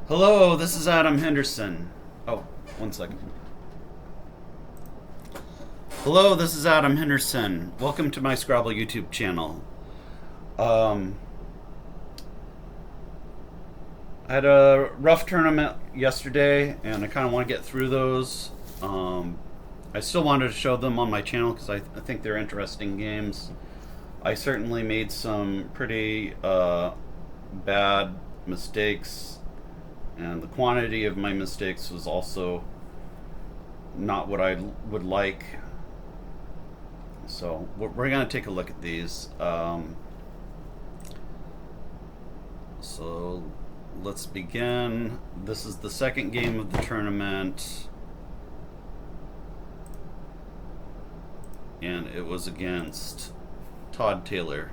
Hello, this is Adam Henderson. Oh, one second. Hello, this is Adam Henderson. Welcome to my Scrabble YouTube channel. I had a rough tournament yesterday, and I kind of want to get through those. I still wanted to show them on my channel because I think they're interesting games. I certainly made some pretty bad mistakes, and the quantity of my mistakes was also not what I would like. So we're going to take a look at these. So let's begin. This is the second game of the tournament, and it was against Todd Taylor.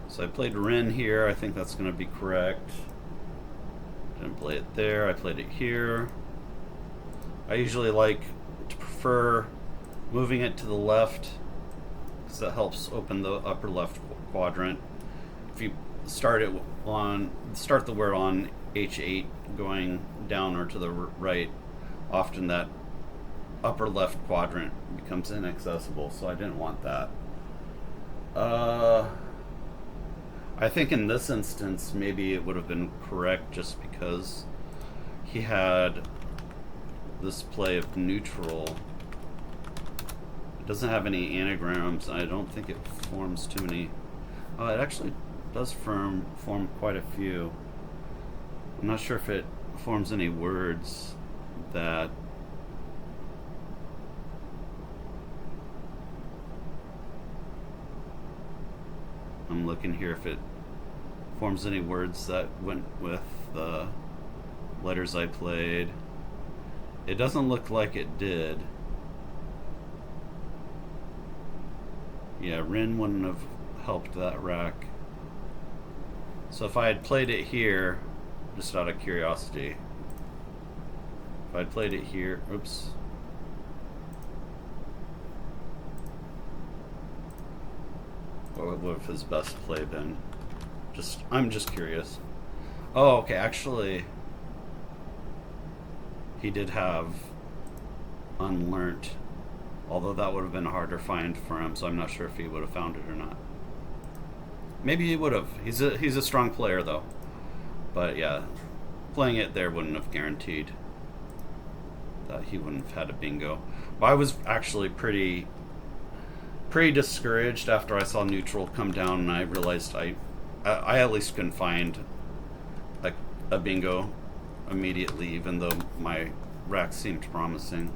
So I played Ren here. I think that's going to be correct. Didn't play it there. I played it here. I usually like to prefer moving it to the left because that helps open the upper left quadrant. If you start the word on H8 going down or to the right, often that upper left quadrant becomes inaccessible, so I didn't want that. I think in this instance, maybe it would have been correct just because he had this play of neutral. It doesn't have any anagrams. I don't think it forms too many. It actually does form quite a few. I'm not sure if it forms any words that I'm looking here if it forms any words that went with the letters I played. It doesn't look like it did. Yeah, Rin wouldn't have helped that rack. So if I had played it here, just out of curiosity, if I'd played it here, oops. What would have his best play been? I'm just curious. Oh, okay, actually, he did have unlearnt, although that would have been a harder find for him, so I'm not sure if he would have found it or not. Maybe he would have. He's a strong player, though. But yeah, playing it there wouldn't have guaranteed that he wouldn't have had a bingo. But I was actually pretty discouraged after I saw neutral come down, and I realized I at least couldn't find a bingo immediately, even though my rack seemed promising.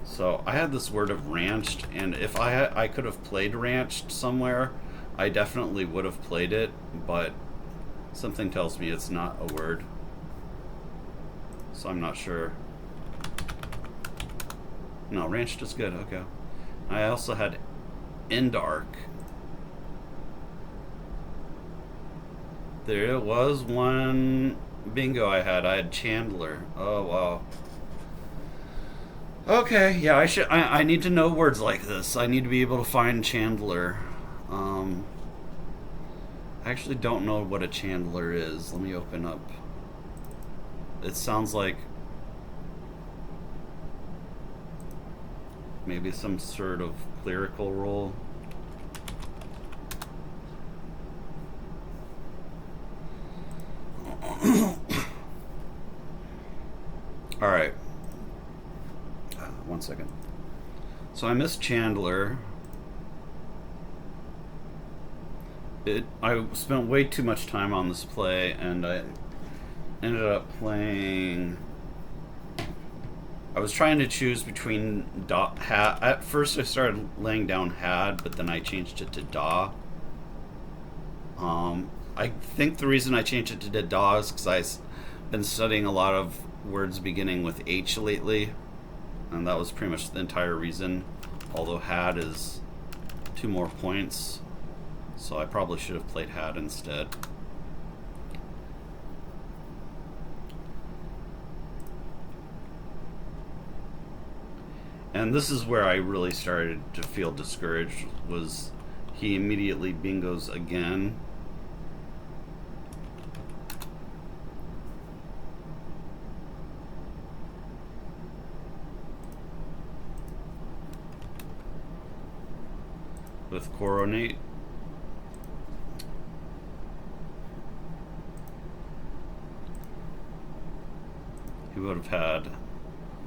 So I had this word of ranched, and if I could have played ranched somewhere, I definitely would have played it, but something tells me it's not a word, so I'm not sure. No, ranched is good. Okay. I also had end arc. There was one bingo I had Chandler. Oh wow. Okay, yeah, I need to know words like this. I need to be able to find Chandler. I actually don't know what a Chandler is. Let me open up. It sounds like maybe some sort of clerical role. All right. One second. So I missed Chandler. I spent way too much time on this play, and I ended up playing. I was trying to choose between had. At first, I started laying down had, but then I changed it to da. I think the reason I changed it to da is because I've been studying a lot of words beginning with H lately, and that was pretty much the entire reason. Although had is 2 more points. So I probably should have played hat instead. And this is where I really started to feel discouraged, was he immediately bingos again. With coronate. He would have had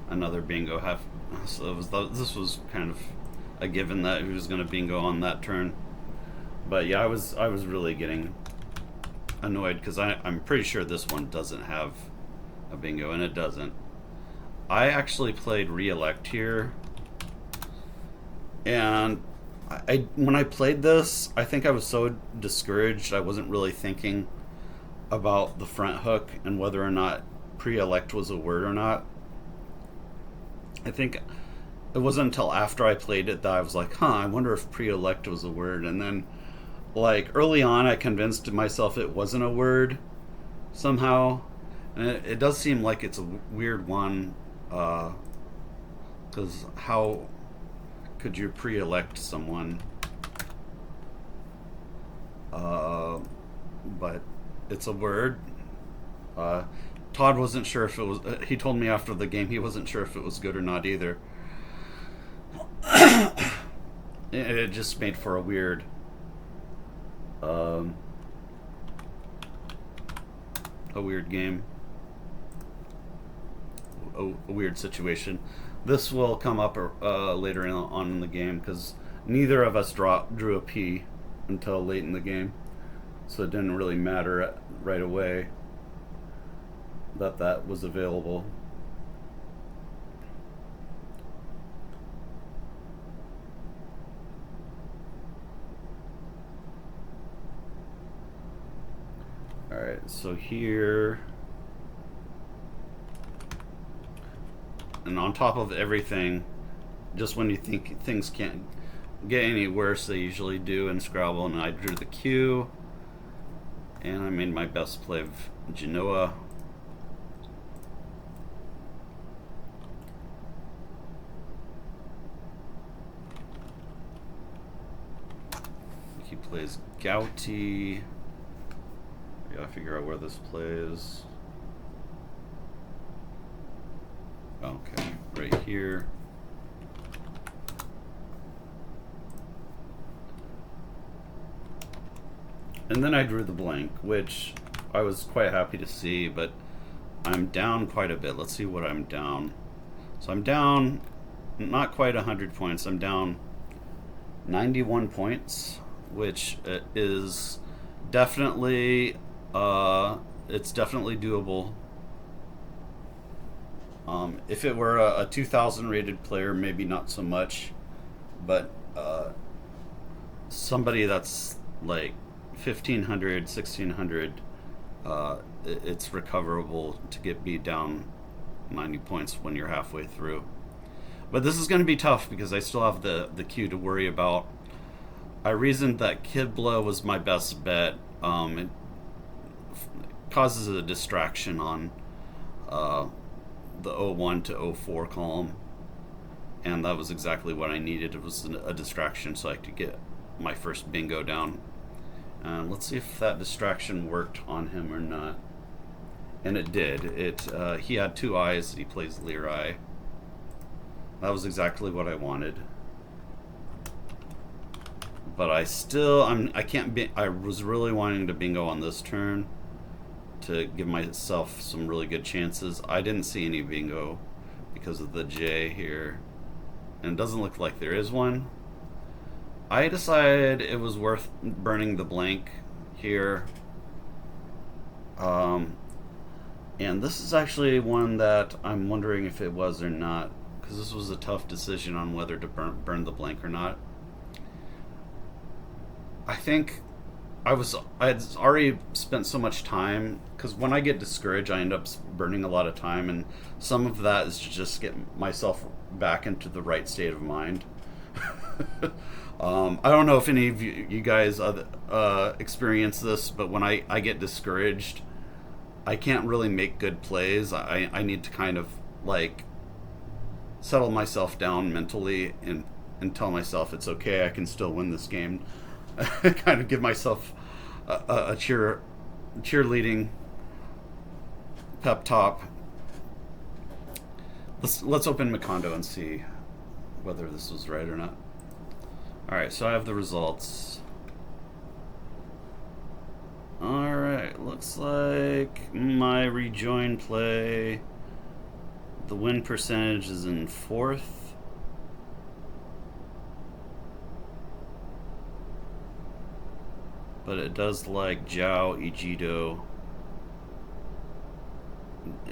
another bingo so this was kind of a given that he was going to bingo on that turn. But yeah, I was really getting annoyed because I'm pretty sure this one doesn't have a bingo, and it doesn't. I actually played re-elect here, and when I played this, I think I was so discouraged I wasn't really thinking about the front hook and whether or not pre-elect was a word or not. I think it wasn't until after I played it that I was like, I wonder if pre-elect was a word. And then, like, early on I convinced myself it wasn't a word somehow. And it does seem like it's a weird one, because how could you pre-elect someone? But it's a word. Todd wasn't sure if it was. He told me after the game he wasn't sure if it was good or not either. It just made for a weird, game, a weird situation. This will come up later on in the game because neither of us drew a P until late in the game, so it didn't really matter right away that was available. Alright, so here, and on top of everything, just when you think things can't get any worse, they usually do in Scrabble, and I drew the Q, and I made my best play of Genoa. He plays Gouty. I gotta figure out where this plays. Okay, right here. And then I drew the blank, which I was quite happy to see, but I'm down quite a bit. Let's see what I'm down. So I'm down not quite 100 points. I'm down 91 points, which is definitely it's definitely doable. If it were a 2000 rated player, maybe not so much, but somebody that's like 1500, 1600, it's recoverable to get beat down 90 points when you're halfway through. But this is going to be tough because I still have the Q to worry about. I reasoned that Kidbla was my best bet. It causes a distraction on the 01 to 04 column, and that was exactly what I needed. It was a distraction so I could get my first bingo down. Let's see if that distraction worked on him or not. And it did. He had 2 eyes. He plays Lear. That was exactly what I wanted. But I was really wanting to bingo on this turn to give myself some really good chances. I didn't see any bingo because of the J here, and it doesn't look like there is one. I decided it was worth burning the blank here. And this is actually one that I'm wondering if it was or not, because this was a tough decision on whether to burn the blank or not. I think I had already spent so much time, because when I get discouraged I end up burning a lot of time, and some of that is to just get myself back into the right state of mind. I don't know if any of you guys experience this, but when I get discouraged, I can't really make good plays. I need to kind of like settle myself down mentally and tell myself it's okay, I can still win this game. Kind of give myself a cheerleading pep talk. Let's open Macondo and see whether this was right or not. Alright, so I have the results. Alright, looks like my rejoin play, the win percentage is in 4th. But it does like Zhao,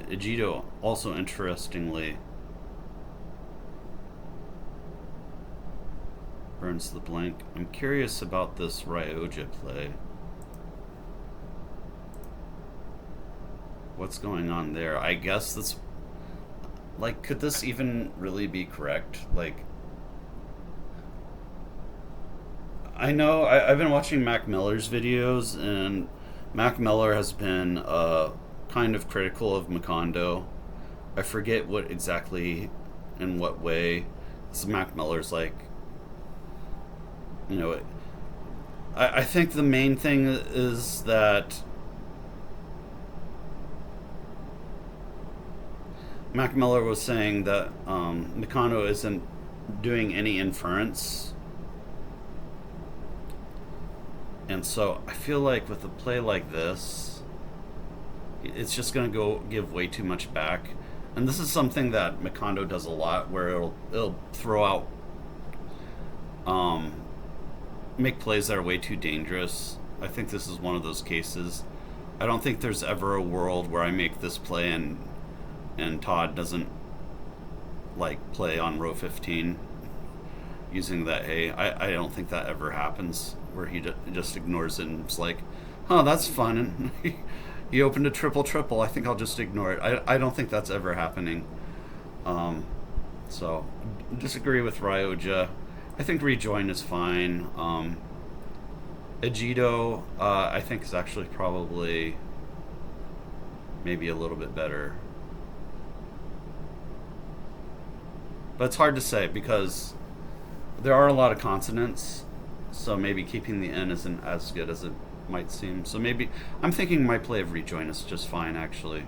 Ejido also interestingly burns the blank. I'm curious about this Ryoja play. What's going on there? I guess that's like, could this even really be correct? Like, I know I've been watching Mac Miller's videos, and Mac Miller has been kind of critical of Macondo. I forget what exactly, in what way. This Mac Miller's like, you know, I think the main thing is that Mac Miller was saying that Macondo isn't doing any inference. And so I feel like with a play like this, it's just going to go give way too much back. And this is something that Macondo does a lot, where it'll throw out, make plays that are way too dangerous. I think this is one of those cases. I don't think there's ever a world where I make this play and Todd doesn't like play on row 15 using that A. I don't think that ever happens, where he just ignores it and it's like, huh, that's fun, and he opened a triple. I think I'll just ignore it. I don't think that's ever happening. So disagree with Ryoja. I think rejoin is fine. Ejido, I think is actually probably maybe a little bit better. But it's hard to say because there are a lot of consonants, so maybe keeping the N isn't as good as it might seem. So maybe I'm thinking my play of rejoin is just fine, actually.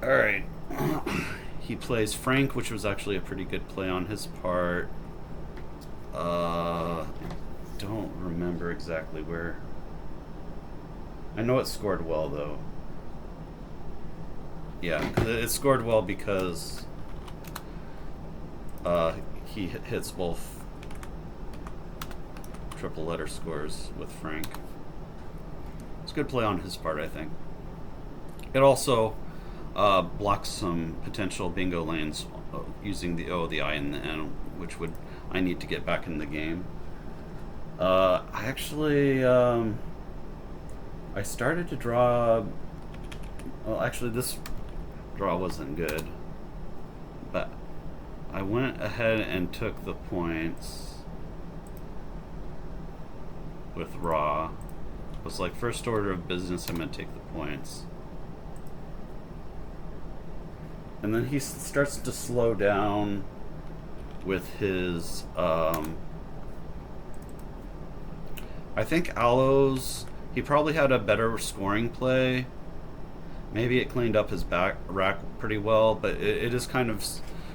Alright. He plays Frank, which was actually a pretty good play on his part. I don't remember exactly where. I know it scored well, though. Yeah, it scored well because he hits both triple letter scores with Frank. It's a good play on his part, I think. It also blocks some potential bingo lanes using the O, the I, and the N, which I need to get back in the game. I actually I started to draw. Well, actually, this draw wasn't good, but I went ahead and took the points with Raw. It was like, first order of business, I'm gonna take the points. And then he starts to slow down with his I think Aloes, he probably had a better scoring play. Maybe it cleaned up his back rack pretty well, but it is kind of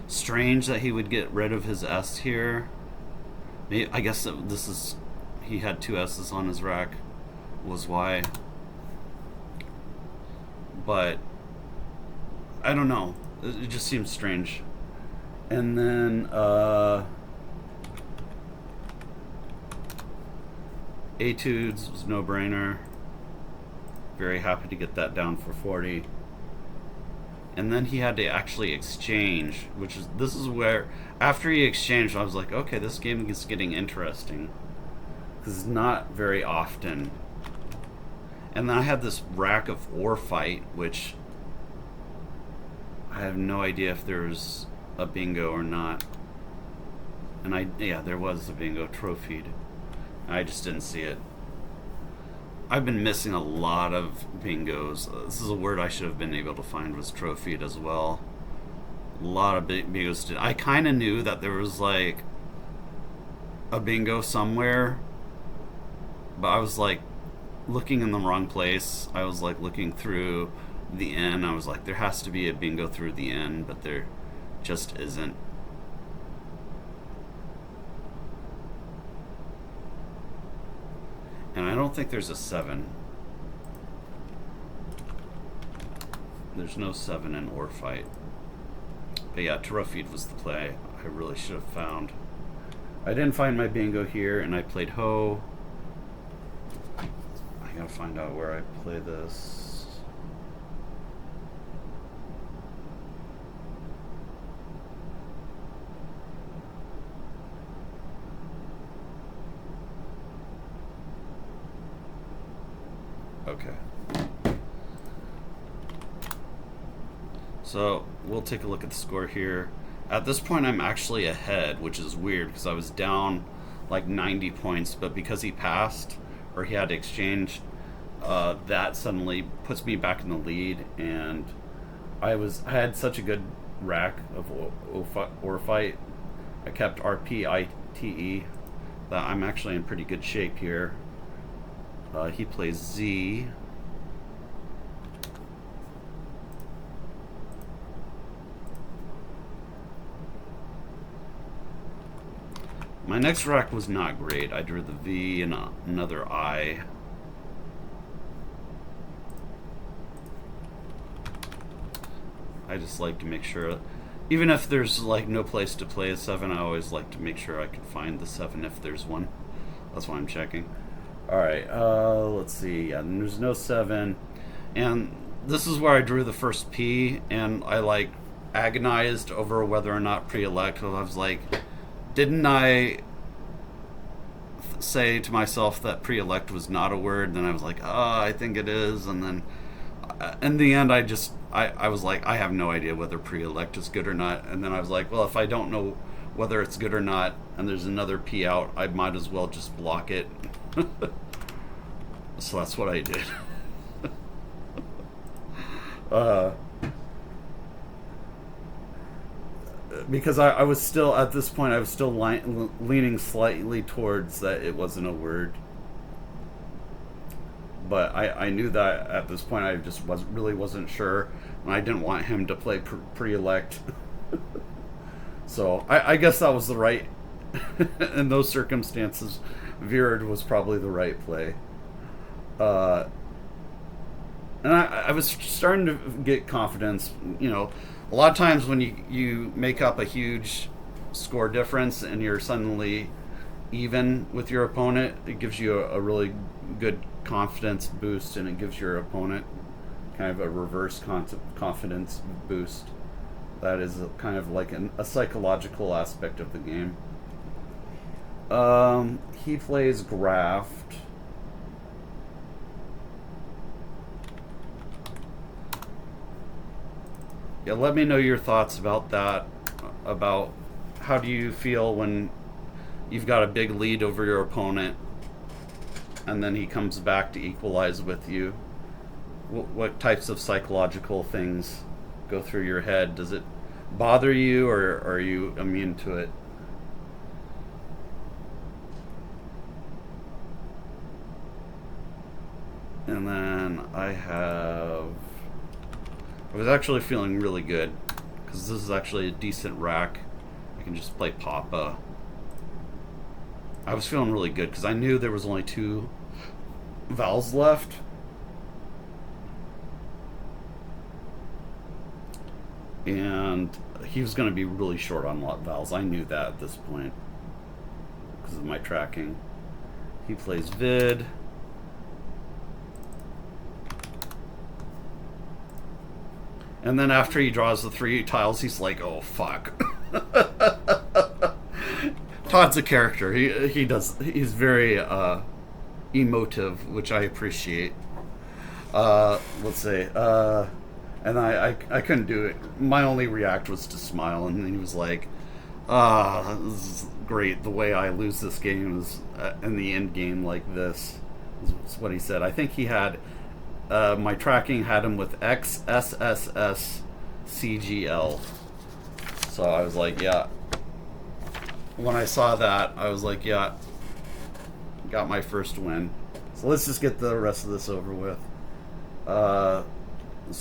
strange that he would get rid of his S here. I guess this is, he had 2 S's on his rack, was why. But I don't know. It just seems strange. And then Etudes was no brainer. Very happy to get that down for 40. And then he had to actually exchange, this is where, after he exchanged, I was like, okay, this game is getting interesting. This is not very often. And then I had this rack of ore fight, which I have no idea if there's a bingo or not. And yeah, there was a bingo trophied. I just didn't see it. I've been missing a lot of bingos. This is a word I should have been able to find, was trophied as well. A lot of bingos. I kind of knew that there was like a bingo somewhere, but I was like looking in the wrong place. I was like looking through the N. I was like, there has to be a bingo through the N, but there just isn't. And I don't think there's a 7. There's no 7 in Or Fight. But yeah, trophied was the play I really should have found. I didn't find my bingo here, and I played Ho. I gotta find out where I play this. Okay. So we'll take a look at the score here. At this point, I'm actually ahead, which is weird because I was down like 90 points, but because he passed or he had to exchange, that suddenly puts me back in the lead. And I had such a good rack of Or Fight. I kept RPITE that I'm actually in pretty good shape here. He plays Z. My next rack was not great. I drew the V and another I. I just like to make sure, even if there's like no place to play a 7, I always like to make sure I can find the 7 if there's one. That's why I'm checking. Alright, let's see. Yeah, there's no 7. And this is where I drew the first P, and I like agonized over whether or not pre-elect. I was like, didn't I say to myself that pre-elect was not a word? Then I was like, I think it is. And then in the end, I was like, I have no idea whether pre-elect is good or not. And then I was like, well, if I don't know whether it's good or not, and there's another P out, I might as well just block it. So that's what I did. Because I was still, at this point, I was still leaning slightly towards that it wasn't a word. But I knew that at this point I just really wasn't sure, and I didn't want him to play pre-elect. So I guess that was the right, in those circumstances, Virad was probably the right play. And I was starting to get confidence. You know, a lot of times when you make up a huge score difference and you're suddenly even with your opponent, it gives you a really good confidence boost, and it gives your opponent kind of a reverse confidence boost. That is kind of like a psychological aspect of the game. He plays Graft. Yeah, let me know your thoughts about that. About how do you feel when you've got a big lead over your opponent and then he comes back to equalize with you? What types of psychological things go through your head? Does it bother you, or are you immune to it? And then I was actually feeling really good because this is actually a decent rack. I can just play Papa. I was feeling really good because I knew there was only 2 vowels left. And he was going to be really short on vowels. I knew that at this point because of my tracking. He plays Vid. And then after he draws the 3 tiles, he's like, oh, fuck. Todd's a character. He's very emotive, which I appreciate. Let's say, and I couldn't do it. My only react was to smile, and then he was like, This is great. The way I lose this game is in the end game like this. Is what he said. I think he had my tracking had him with XSSSCGL. So I was like, yeah. When I saw that, I was like, yeah, got my first win. So let's just get the rest of this over with. So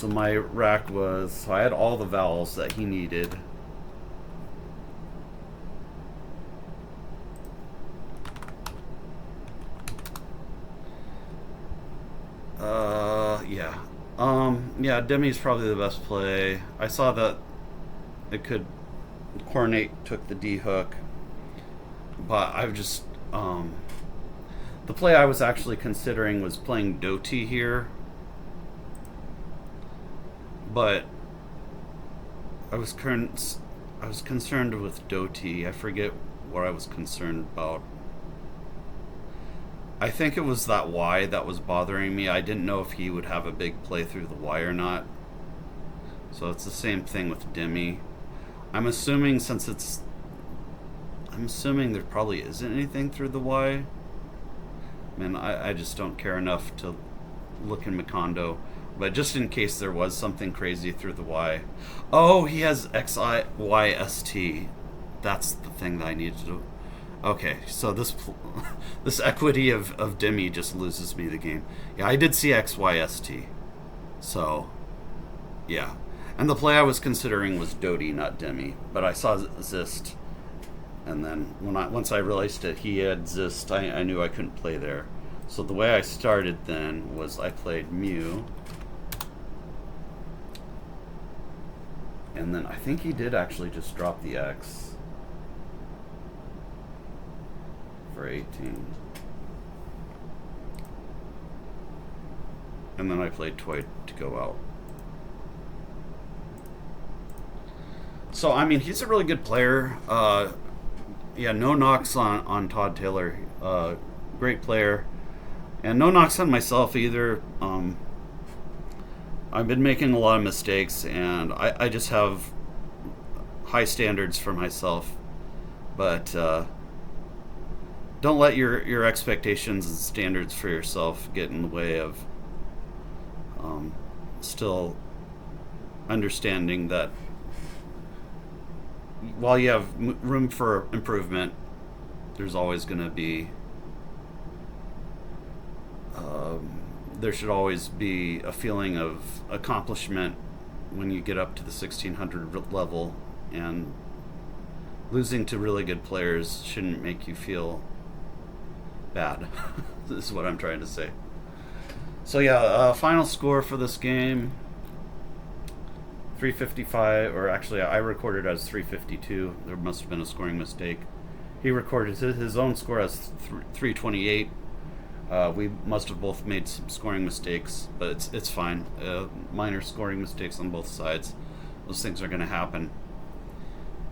my rack was, so I had all the vowels that he needed. Yeah. Yeah, Demi's probably the best play. I saw that it could coordinate, took the D hook, but I've just the play I was actually considering was playing Doti here, but I was concerned with Doti. I forget what I was concerned about. I think it was that Y that was bothering me. I didn't know if he would have a big play through the Y or not. So it's the same thing with Demi. I'm assuming there probably isn't anything through the Y. Man, I just don't care enough to look in Macondo. But just in case there was something crazy through the Y. Oh, he has XIYST. That's the thing that I needed to do. Okay, so this equity of Demi just loses me the game. Yeah, I did see XYST. So, yeah. And the play I was considering was Doti, not Demi. But I saw Zist. And then once I realized that he had Zist, I knew I couldn't play there. So the way I started then was I played Mew. And then I think he did actually just drop the X. For 18. And then I played Toy to go out. So, I mean, he's a really good player. Yeah, no knocks on Todd Taylor. Great player. And no knocks on myself either. I've been making a lot of mistakes, and I just have high standards for myself. But don't let your expectations and standards for yourself get in the way of still understanding that while you have room for improvement, there's always going to be there should always be a feeling of accomplishment when you get up to the 1600 level, and losing to really good players shouldn't make you feel bad. This is what I'm trying to say. So yeah, final score for this game, 355, or actually I recorded as 352. There must have been a scoring mistake. He recorded his own score as 328. We must have both made some scoring mistakes, but it's fine. Minor scoring mistakes on both sides. Those things are going to happen.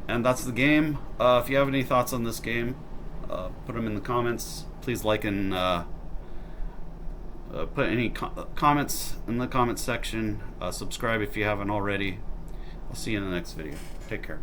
And that's the game. If you have any thoughts on this game, put them in the comments. Please like and put any comments in the comments section. Subscribe if you haven't already. I'll see you in the next video. Take care.